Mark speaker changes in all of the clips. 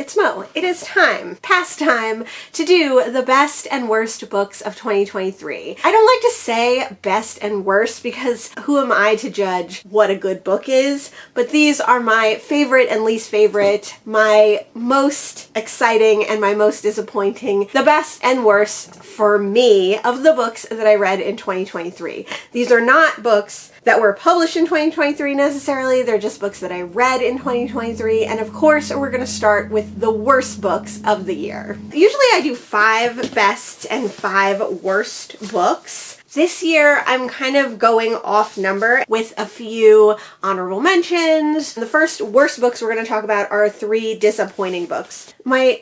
Speaker 1: it's Mo. It is past time, to do the best and worst books of 2023. I don't like to say best and worst because who am I to judge what a good book is, but these are my favorite and least favorite, my most exciting and my most disappointing, the best and worst for me of the books that I read in 2023. These are not books that were published in 2023 necessarily, they're just books that I read in 2023, and of course we're going to start with the worst books of the year. Usually I do 5 best and 5 worst books. This year, I'm kind of going off number with a few honorable mentions. The first worst books we're going to talk about are 3 disappointing books. My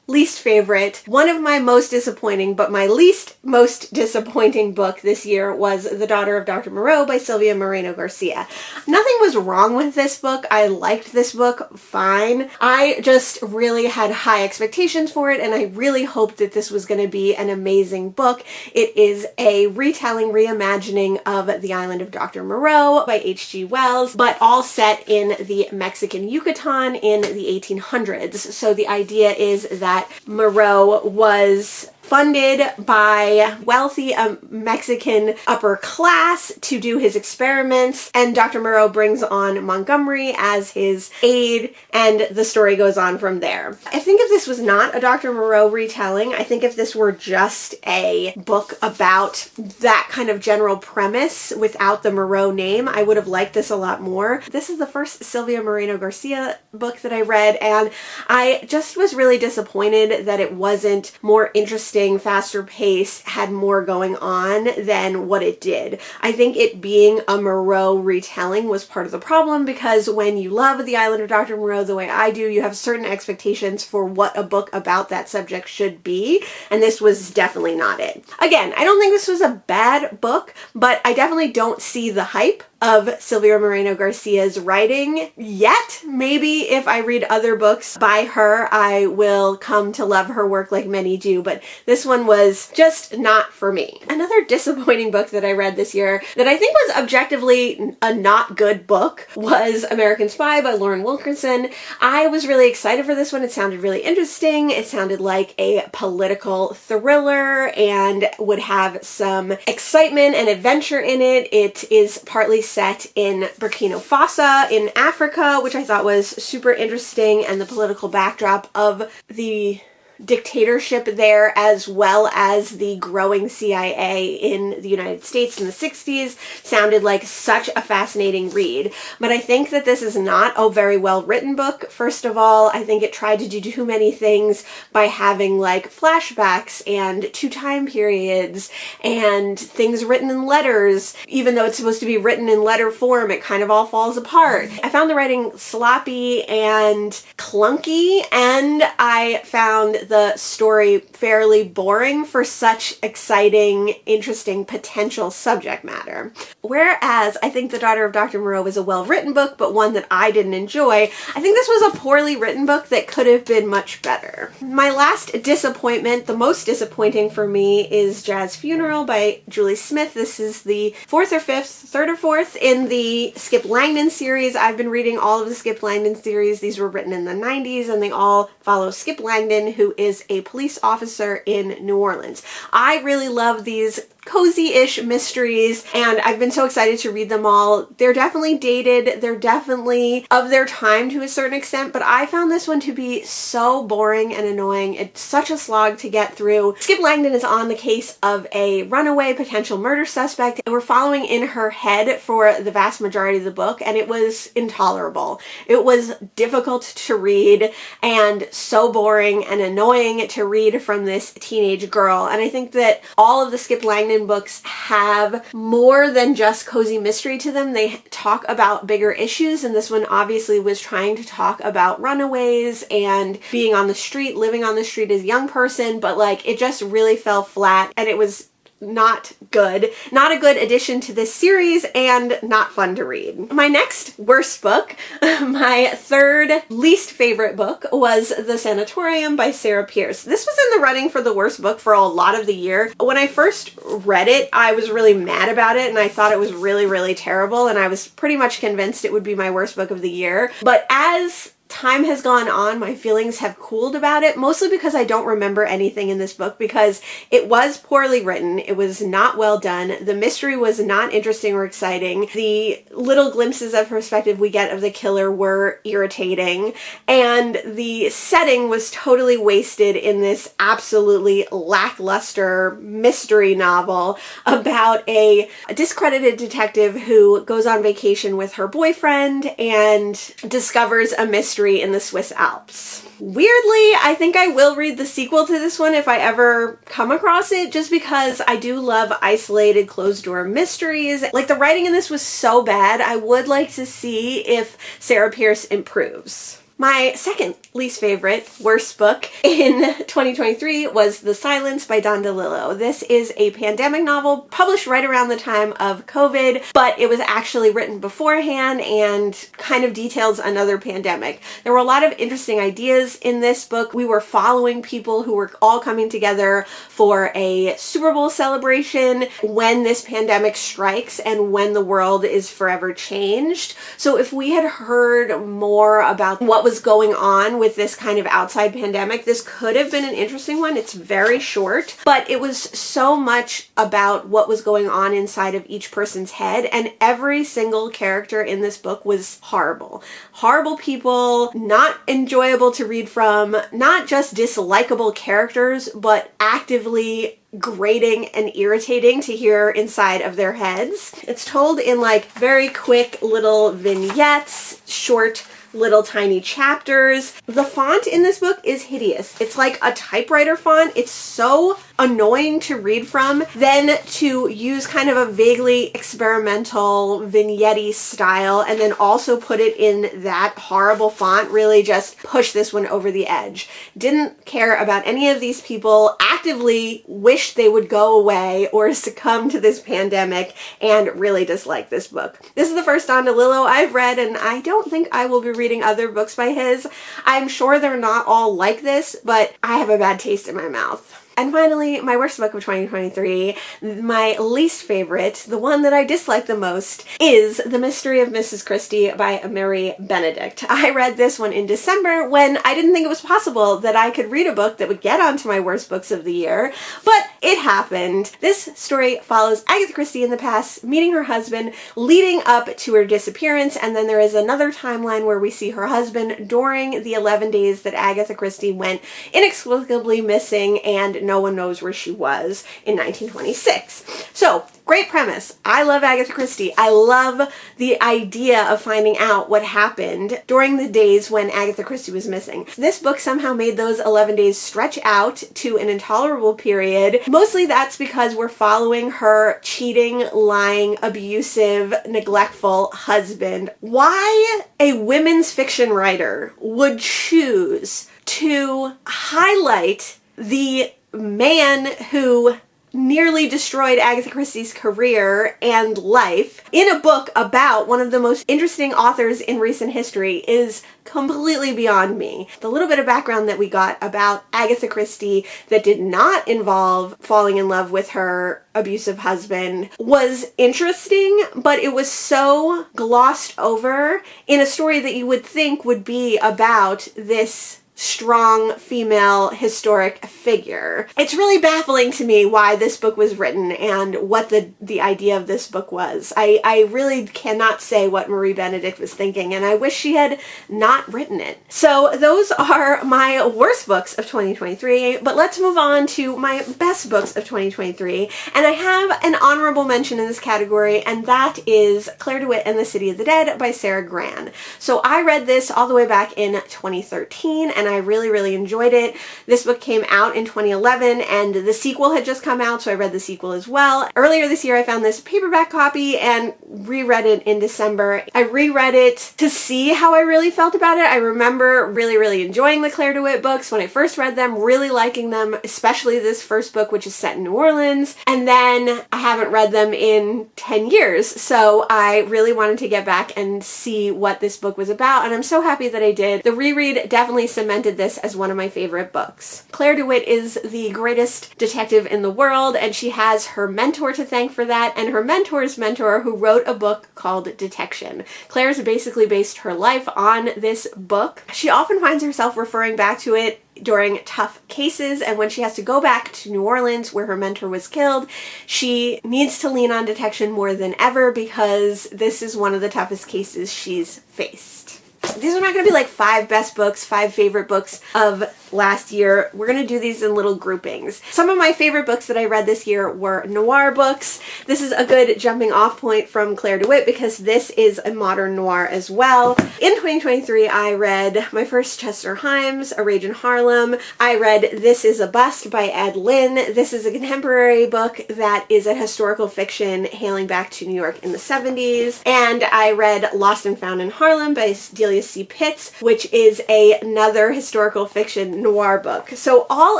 Speaker 1: least favorite, one of my most disappointing, but my least most disappointing book this year was The Daughter of Dr. Moreau by Silvia Moreno-Garcia. Nothing was wrong with this book. I liked this book fine. I just really had high expectations for it, and I really hoped that this was going to be an amazing book. It is a retelling, reimagining of The Island of Dr. Moreau by H.G. Wells, but all set in the Mexican Yucatan in the 1800s. So the idea is that Moreau was funded by wealthy Mexican upper class to do his experiments, and Dr. Moreau brings on Montgomery as his aide, and the story goes on from there. I think if this was not a Dr. Moreau retelling, I think if this were just a book about that kind of general premise without the Moreau name, I would have liked this a lot more. This is the first Silvia Moreno-Garcia book that I read, and I just was really disappointed that it wasn't more interesting, faster pace, had more going on than what it did. I think it being a Moreau retelling was part of the problem, because when you love The Island of Dr. Moreau the way I do, you have certain expectations for what a book about that subject should be, and this was definitely not it. Again, I don't think this was a bad book, but I definitely don't see the hype of Silvia Moreno-Garcia's writing yet. Maybe if I read other books by her, I will come to love her work like many do, but this one was just not for me. Another disappointing book that I read this year that I think was objectively a not good book was American Spy by Lauren Wilkerson. I was really excited for this one. It sounded really interesting. It sounded like a political thriller and would have some excitement and adventure in it. It is partly set in Burkina Faso in Africa, which I thought was super interesting, and the political backdrop of the dictatorship there, as well as the growing CIA in the United States in the 60s, sounded like such a fascinating read. But I think that this is not a very well written book. First of all, I think it tried to do too many things by having like flashbacks and 2 time periods and things written in letters. Even though it's supposed to be written in letter form, it kind of all falls apart. I found the writing sloppy and clunky, and I found the story fairly boring for such exciting, interesting, potential subject matter. Whereas I think The Daughter of Dr. Moreau was a well-written book, but one that I didn't enjoy, I think this was a poorly written book that could have been much better. My last disappointment, the most disappointing for me, is Jazz Funeral by Julie Smith. This is the 3rd or 4th in the Skip Langdon series. I've been reading all of the Skip Langdon series. These were written in the 90s, and they all follow Skip Langdon, who is a police officer in New Orleans. I really love these cozy-ish mysteries, and I've been so excited to read them all. They're definitely dated, they're definitely of their time to a certain extent, but I found this one to be so boring and annoying. It's such a slog to get through. Skip Langdon is on the case of a runaway potential murder suspect, and we're following in her head for the vast majority of the book, and it was intolerable. It was difficult to read and so boring and annoying to read from this teenage girl, and I think that all of the Skip Langdon books have more than just cozy mystery to them. They talk about bigger issues, and this one obviously was trying to talk about runaways and being on the street, living on the street as a young person, but like it just really fell flat, and it was not good. Not a good addition to this series, and not fun to read. My next worst book, my 3rd least favorite book, was The Sanatorium by Sarah Pierce. This was in the running for the worst book for a lot of the year. When I first read it, I was really mad about it, and I thought it was really, really terrible, and I was pretty much convinced it would be my worst book of the year. But as time has gone on, my feelings have cooled about it, mostly because I don't remember anything in this book because it was poorly written. It was not well done. The mystery was not interesting or exciting. The little glimpses of perspective we get of the killer were irritating, and the setting was totally wasted in this absolutely lackluster mystery novel about a discredited detective who goes on vacation with her boyfriend and discovers a mystery in the Swiss Alps. Weirdly, I think I will read the sequel to this one if I ever come across it, just because I do love isolated closed-door mysteries. Like, the writing in this was so bad, I would like to see if Sarah Pierce improves. My second least favorite, worst book in 2023 was The Silence by Don DeLillo. This is a pandemic novel published right around the time of COVID, but it was actually written beforehand and kind of details another pandemic. There were a lot of interesting ideas in this book. We were following people who were all coming together for a Super Bowl celebration when this pandemic strikes and when the world is forever changed. So if we had heard more about what was going on with this kind of outside pandemic, this could have been an interesting one. It's very short, but it was so much about what was going on inside of each person's head, and every single character in this book was horrible. Horrible people, not enjoyable to read from, not just dislikable characters, but actively grating and irritating to hear inside of their heads. It's told in like very quick little vignettes, short little tiny chapters. The font in this book is hideous. It's like a typewriter font. It's so annoying to read from. Then to use kind of a vaguely experimental vignette-y style and then also put it in that horrible font really just pushed this one over the edge. Didn't care about any of these people, actively wished they would go away or succumb to this pandemic, and really disliked this book. This is the first Don DeLillo I've read, and I don't think I will be reading other books by his. I'm sure they're not all like this, but I have a bad taste in my mouth. And finally, my worst book of 2023, my least favorite, the one that I dislike the most, is The Mystery of Mrs Christie by Mary Benedict. I read this one in December when I didn't think it was possible that I could read a book that would get onto my worst books of the year, but it happened. This story follows Agatha Christie in the past, meeting her husband, leading up to her disappearance, and then there is another timeline where we see her husband during the 11 days that Agatha Christie went inexplicably missing and no one knows where she was in 1926. So, great premise. I love Agatha Christie. I love the idea of finding out what happened during the days when Agatha Christie was missing. This book somehow made those 11 days stretch out to an intolerable period. Mostly that's because we're following her cheating, lying, abusive, neglectful husband. Why a women's fiction writer would choose to highlight the man who nearly destroyed Agatha Christie's career and life in a book about one of the most interesting authors in recent history is completely beyond me. The little bit of background that we got about Agatha Christie that did not involve falling in love with her abusive husband was interesting, but it was so glossed over in a story that you would think would be about this strong female historic figure. It's really baffling to me why this book was written and what the idea of this book was. I really cannot say what Marie Benedict was thinking, and I wish she had not written it. So those are my worst books of 2023, but let's move on to my best books of 2023, and I have an honorable mention in this category, and that is Claire DeWitt and the City of the Dead by Sarah Gran. So I read this all the way back in 2013, and I really, really enjoyed it. This book came out in 2011 and the sequel had just come out, so I read the sequel as well. Earlier this year I found this paperback copy and reread it in December. I reread it to see how I really felt about it. I remember really, really enjoying the Claire DeWitt books when I first read them, really liking them, especially this first book, which is set in New Orleans, and then I haven't read them in 10 years, so I really wanted to get back and see what this book was about, and I'm so happy that I did. The reread definitely cemented recommended this as one of my favorite books. Claire DeWitt is the greatest detective in the world, and she has her mentor to thank for that, and her mentor's mentor who wrote a book called Detection. Claire's basically based her life on this book. She often finds herself referring back to it during tough cases, and when she has to go back to New Orleans where her mentor was killed, she needs to lean on detection more than ever because this is one of the toughest cases she's faced. These are not going to be like 5 best books, 5 favorite books of last year. We're going to do these in little groupings. Some of my favorite books that I read this year were noir books. This is a good jumping off point from Claire DeWitt because this is a modern noir as well. In 2023, I read my first Chester Himes, A Rage in Harlem. I read This Is a Bust by Ed Lynn. This is a contemporary book that is a historical fiction hailing back to New York in the 70s. And I read Lost and Found in Harlem by Delia C. Pitts, which is another historical fiction noir book. So all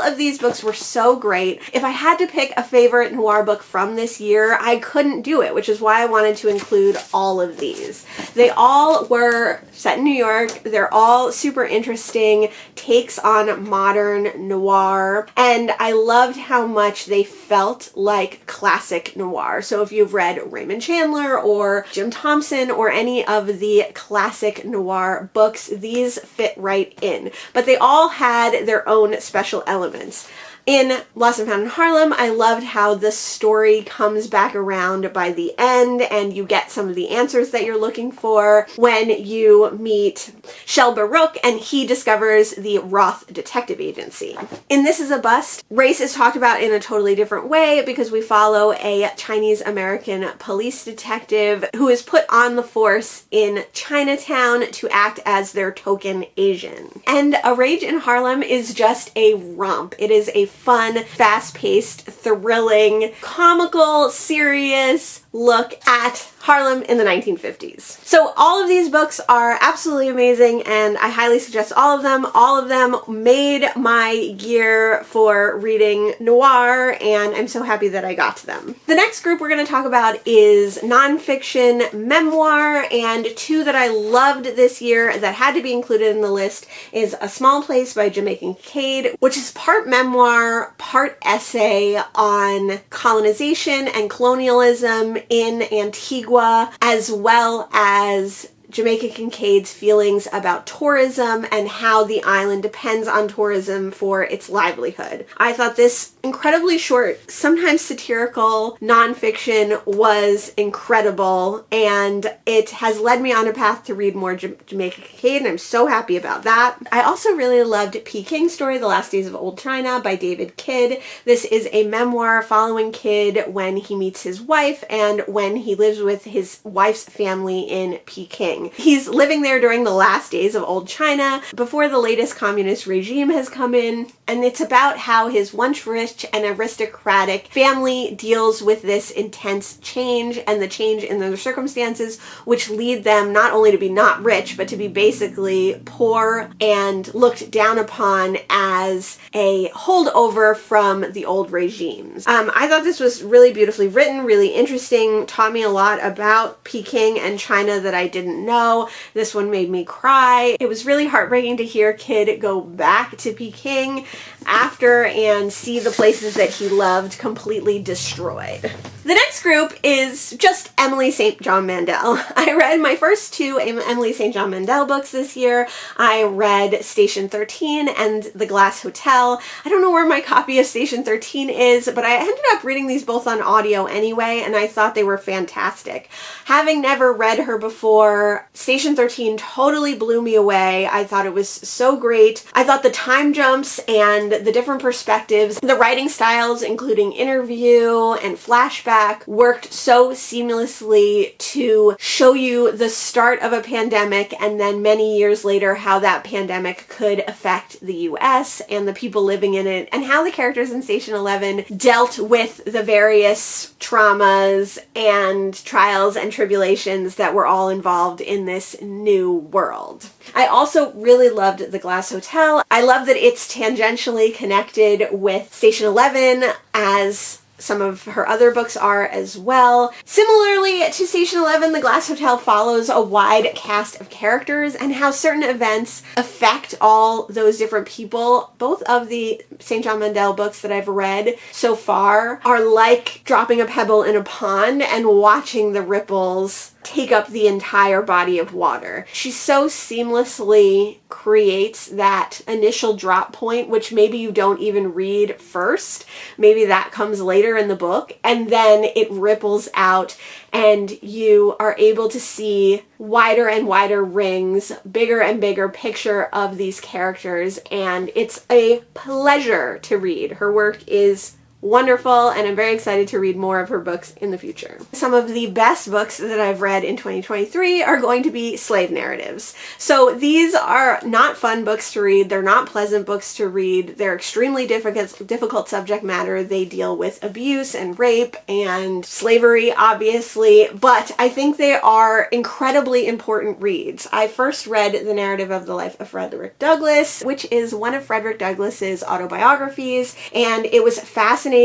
Speaker 1: of these books were so great. If I had to pick a favorite noir book from this year, I couldn't do it, which is why I wanted to include all of these. They all were set in New York. They're all super interesting takes on modern noir, and I loved how much they felt like classic noir. So if you've read Raymond Chandler or Jim Thompson or any of the classic noir books, these fit right in. But they all had their own special elements. In Lost and Found in Harlem, I loved how the story comes back around by the end and you get some of the answers that you're looking for when you meet Shel Baruch and he discovers the Roth Detective Agency. In This Is a Bust, race is talked about in a totally different way because we follow a Chinese-American police detective who is put on the force in Chinatown to act as their token Asian. And A Rage in Harlem is just a romp. It is a fun, fast-paced, thrilling, comical, serious look at Harlem in the 1950s. So all of these books are absolutely amazing and I highly suggest all of them. All of them made my year for reading noir and I'm so happy that I got to them. The next group we're going to talk about is nonfiction memoir, and 2 that I loved this year that had to be included in the list is A Small Place by Jamaican Kincaid, which is part memoir, part essay on colonization and colonialism in Antigua, as well as Jamaica Kincaid's feelings about tourism and how the island depends on tourism for its livelihood. I thought this incredibly short, sometimes satirical nonfiction was incredible, and it has led me on a path to read more Jamaica Kincaid, and I'm so happy about that. I also really loved Peking's story, The Last Days of Old China by David Kidd. This is a memoir following Kidd when he meets his wife and when he lives with his wife's family in Peking. He's living there during the last days of old China, before the latest communist regime has come in, and it's about how his once rich and aristocratic family deals with this intense change and the change in their circumstances, which lead them not only to be not rich, but to be basically poor and looked down upon as a holdover from the old regimes. I thought this was really beautifully written, really interesting, taught me a lot about Peking and China that I didn't know. This one made me cry. It was really heartbreaking to hear Kidd go back to Peking after and see the places that he loved completely destroyed. The next group is just Emily St. John Mandel. I read my first 2 Emily St. John Mandel books this year. I read Station 13 and The Glass Hotel. I don't know where my copy of Station 13 is, but I ended up reading these both on audio anyway, and I thought they were fantastic. Having never read her before, Station 13 totally blew me away. I thought it was so great. I thought the time jumps and the different perspectives, the writing styles, including interview and flashback, worked so seamlessly to show you the start of a pandemic and then many years later how that pandemic could affect the US and the people living in it, and how the characters in Station 11 dealt with the various traumas and trials and tribulations that were all involved in this new world. I also really loved The Glass Hotel. I love that it's tangentially connected with Station 11 as some of her other books are as well. Similarly to Station 11, The Glass Hotel follows a wide cast of characters and how certain events affect all those different people. Both of the St. John Mandel books that I've read so far are like dropping a pebble in a pond and watching the ripples take up the entire body of water. She so seamlessly creates that initial drop point, which maybe you don't even read first. Maybe that comes later in the book, and then it ripples out and you are able to see wider and wider rings, bigger and bigger picture of these characters, and it's a pleasure to read. Her work is wonderful, and I'm very excited to read more of her books in the future. Some of the best books that I've read in 2023 are going to be slave narratives. So these are not fun books to read. They're not pleasant books to read. They're extremely difficult subject matter. They deal with abuse and rape and slavery, obviously, but I think they are incredibly important reads. I first read The Narrative of the Life of Frederick Douglass, which is one of Frederick Douglass's autobiographies, and it was fascinating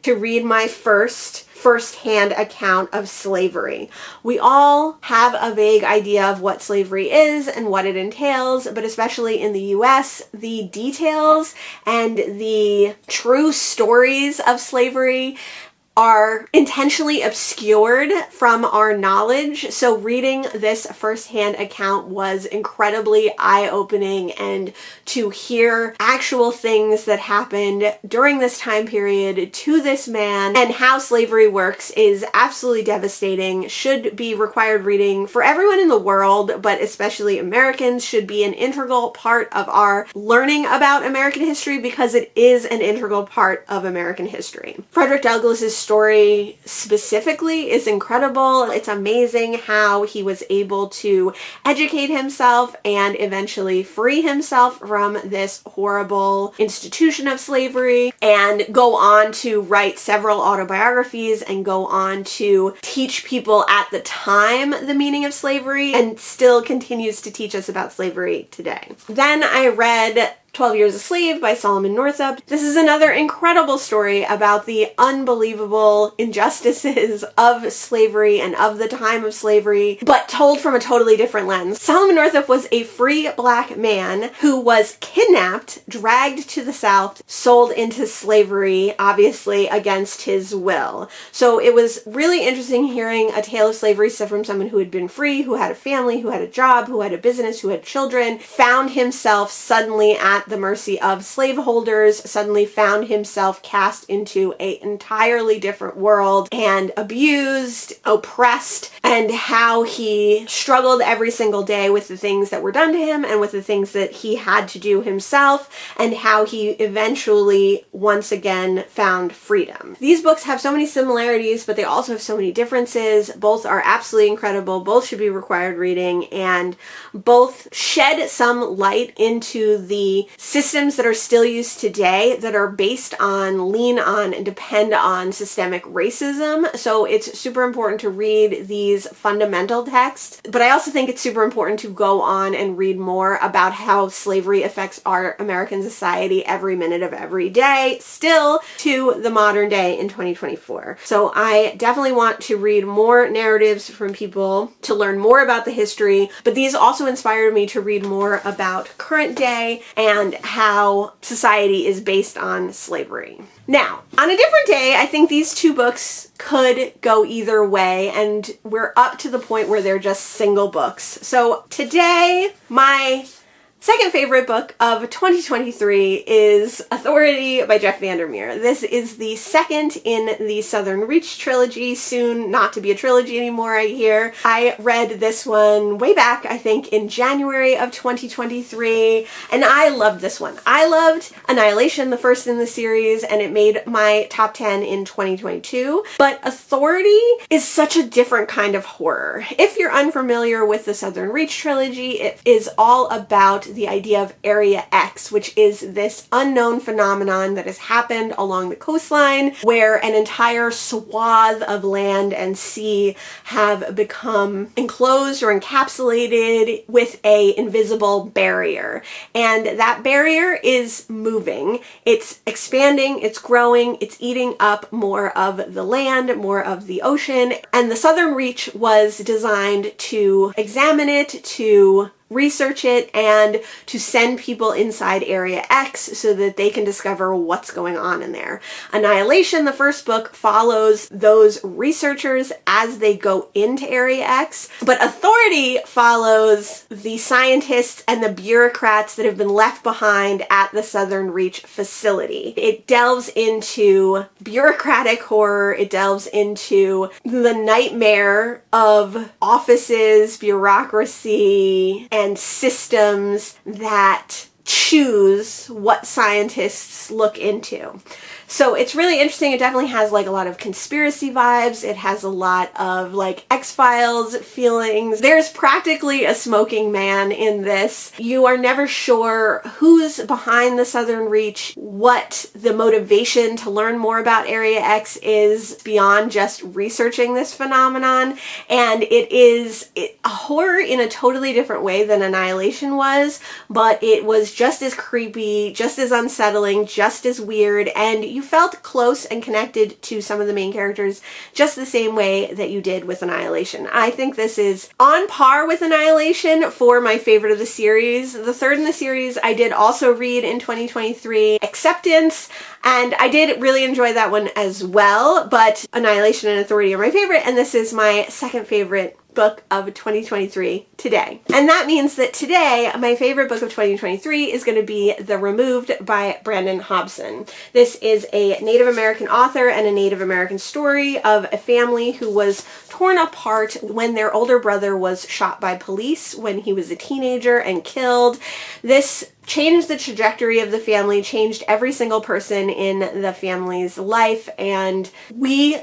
Speaker 1: to read my first-hand account of slavery. We all have a vague idea of what slavery is and what it entails, but especially in the US, the details and the true stories of slavery are intentionally obscured from our knowledge. So reading this firsthand account was incredibly eye-opening, and to hear actual things that happened during this time period to this man and how slavery works is absolutely devastating. Should be required reading for everyone in the world, but especially Americans. Should be an integral part of our learning about American history because it is an integral part of American history. Frederick Douglass's story specifically is incredible. It's amazing how he was able to educate himself and eventually free himself from this horrible institution of slavery and go on to write several autobiographies and go on to teach people at the time the meaning of slavery, and still continues to teach us about slavery today. Then I read 12 Years a Slave by Solomon Northup. This is another incredible story about the unbelievable injustices of slavery and of the time of slavery, but told from a totally different lens. Solomon Northup was a free black man who was kidnapped, dragged to the South, sold into slavery, obviously against his will. So it was really interesting hearing a tale of slavery from someone who had been free, who had a family, who had a job, who had a business, who had children, found himself suddenly at the mercy of slaveholders, suddenly found himself cast into an entirely different world and abused, oppressed, and how he struggled every single day with the things that were done to him and with the things that he had to do himself, and how he eventually once again found freedom. These books have so many similarities, but they also have so many differences. Both are absolutely incredible. Both should be required reading, and both shed some light into the systems that are still used today that are based on, lean on, and depend on systemic racism. So it's super important to read these fundamental texts, but I also think it's super important to go on and read more about how slavery affects our American society every minute of every day, still to the modern day in 2024. So I definitely want to read more narratives from people to learn more about the history, but these also inspired me to read more about current day and how society is based on slavery. Now, on a different day, I think these two books could go either way, and we're up to the point where they're just single books. So today, my second favorite book of 2023 is Authority by Jeff Vandermeer. This is the second in the Southern Reach trilogy, soon not to be a trilogy anymore, I hear. I read this one way back, I think, in January of 2023, and I loved this one. I loved Annihilation, the first in the series, and it made my top 10 in 2022, but Authority is such a different kind of horror. If you're unfamiliar with the Southern Reach trilogy, it is all about the idea of Area X, which is this unknown phenomenon that has happened along the coastline where an entire swath of land and sea have become enclosed or encapsulated with a invisible barrier. And that barrier is moving. It's expanding, it's growing, it's eating up more of the land, more of the ocean. And the Southern Reach was designed to examine it, to research it, and to send people inside Area X so that they can discover what's going on in there. Annihilation, the first book, follows those researchers as they go into Area X, but Authority follows the scientists and the bureaucrats that have been left behind at the Southern Reach facility. It delves into bureaucratic horror, it delves into the nightmare of offices, bureaucracy, and systems that choose what scientists look into. So it's really interesting. It definitely has like a lot of conspiracy vibes. It has a lot of like X-Files feelings. There's practically a smoking man in this. You are never sure who's behind the Southern Reach, what the motivation to learn more about Area X is beyond just researching this phenomenon. And it is a horror in a totally different way than Annihilation was, but it was just as creepy, just as unsettling, just as weird, and you felt close and connected to some of the main characters just the same way that you did with Annihilation. I think this is on par with Annihilation for my favorite of the series. The third in the series I did also read in 2023, Acceptance, and I did really enjoy that one as well, but Annihilation and Authority are my favorite, and this is my second favorite book of 2023 today. And that means that today, my favorite book of 2023 is going to be The Removed by Brandon Hobson. This is a Native American author and a Native American story of a family who was torn apart when their older brother was shot by police when he was a teenager and killed. This changed the trajectory of the family, changed every single person in the family's life, and we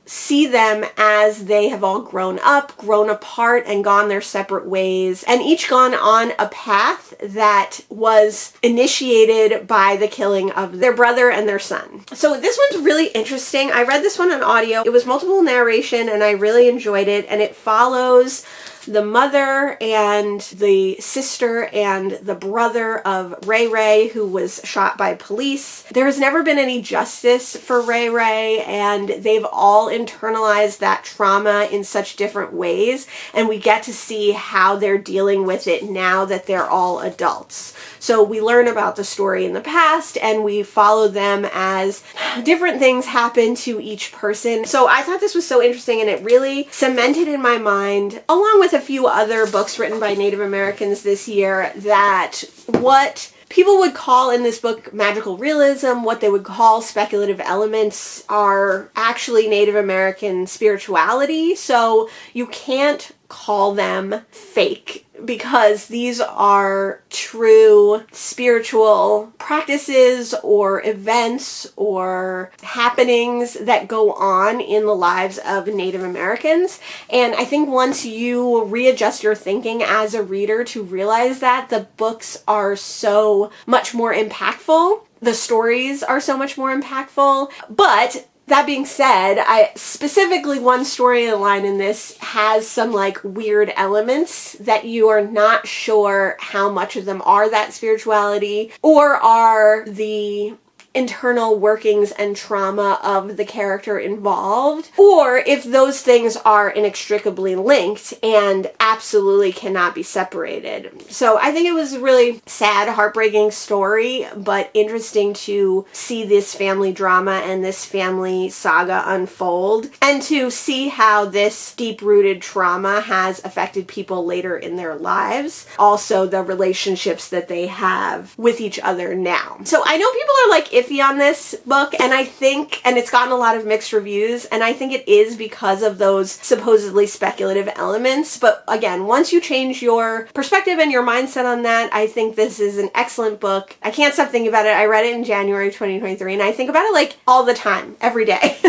Speaker 1: see them as they have all grown up, grown apart, and gone their separate ways, and each gone on a path that was initiated by the killing of their brother and their son. So this one's really interesting. I read this one on audio. It was multiple narration, and I really enjoyed it, and it follows the mother and the sister and the brother of Ray Ray, who was shot by police. There has never been any justice for Ray Ray, and they've all internalized that trauma in such different ways, and we get to see how they're dealing with it now that they're all adults. So we learn about the story in the past, and we follow them as different things happen to each person. So I thought this was so interesting, and it really cemented in my mind, along with a few other books written by Native Americans this year, that what people would call in this book magical realism, what they would call speculative elements, are actually Native American spirituality. So you can't call them fake, because these are true spiritual practices or events or happenings that go on in the lives of Native Americans. And I think once you readjust your thinking as a reader to realize that, the books are so much more impactful. The stories are so much more impactful. But that being said, specifically one storyline in this has some like weird elements that you are not sure how much of them are that spirituality or are the internal workings and trauma of the character involved, or if those things are inextricably linked and absolutely cannot be separated. So I think it was a really sad, heartbreaking story, but interesting to see this family drama and this family saga unfold, and to see how this deep-rooted trauma has affected people later in their lives. Also, the relationships that they have with each other now. So I know people are like iffy on this book, and I think, and it's gotten a lot of mixed reviews, and I think it is because of those supposedly speculative elements. But again, once you change your perspective and your mindset on that, I think this is an excellent book. I can't stop thinking about it. I read it in January 2023, and I think about it like all the time, every day.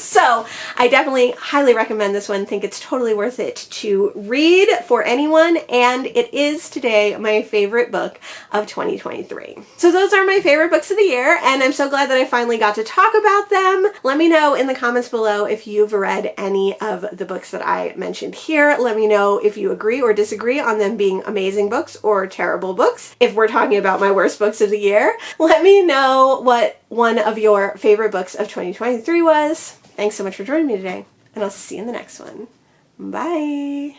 Speaker 1: So I definitely highly recommend this one. Think it's totally worth it to read for anyone, and it is today my favorite book of 2023. So those are my favorite books of the year, and I'm so glad that I finally got to talk about them. Let me know in the comments below if you've read any of the books that I mentioned here. Let me know if you agree or disagree on them being amazing books or terrible books. If we're talking about my worst books of the year, let me know what one of your favorite books of 2023 was. Thanks so much for joining me today, and I'll see you in the next one. Bye!